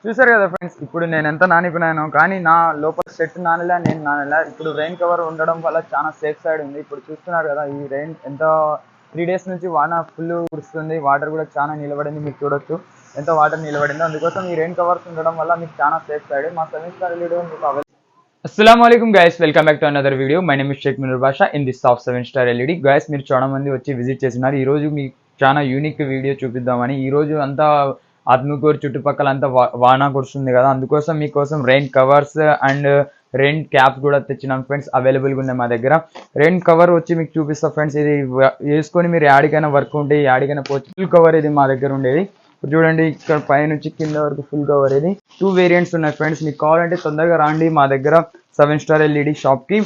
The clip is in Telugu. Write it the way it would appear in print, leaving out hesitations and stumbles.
చూసారు కదా ఫ్రెండ్స్, ఇప్పుడు నేను ఎంత నానిపోయినాను, కానీ నా లోపల సెట్ నానలే, నేను నానలే. ఇప్పుడు రెయిన్ కవర్ ఉండడం వల్ల చాలా సేఫ్ సైడ్ ఉంది. ఇప్పుడు చూస్తున్నారు కదా, ఈ రెయిన్ ఎంత 3 days నుంచి వాన ఫుల్ కురుస్తుంది. వాటర్ కూడా చాలా నిలబడింది, మీరు చూడొచ్చు ఎంత వాటర్ నిలబడిందో. అందుకోసం ఈ రెయిన్ కవర్స్ ఉండడం వల్ల మీకు చాలా సేఫ్ సైడ్. మా 7 స్టార్ వీడియో మీకు అస్సలం వాలేకుమ్ guys, welcome back to another video. My name is Shaik Minoor Basha in this of 7 star LED. Guys, మీరు చాలా మంది వచ్చి విజిట్ చేస్తున్నారు. ఈ రోజు మీకు చాలా యూనిక్ వీడియో చూపిద్దామని. ఈ రోజు అంతా ఆత్మకూరు చుట్టుపక్కల అంతా వాన కురుస్తుంది కదా, అందుకోసం మీకోసం rain covers and rain caps కూడా తెచ్చినాం ఫ్రెండ్స్. అవైలబుల్గా ఉన్నాయి మా దగ్గర. రెయిన్ కవర్ వచ్చి మీకు చూపిస్తా ఫ్రెండ్స్. ఇది వేసుకొని మీరు యాడికైనా వర్క్ ఉంటే యాడికైనా పోవచ్చు. ఫుల్ కవర్ ఇది మా దగ్గర ఉండేది. ఇప్పుడు చూడండి, ఇక్కడ పై నుంచి కింద వరకు ఫుల్ కవర్. ఇది 2 వేరియంట్స్ ఉన్నాయి ఫ్రెండ్స్. మీకు కావాలంటే తొందరగా రాండి మా దగ్గర 7 స్టార్ ఎల్ఈడి షాప్కి.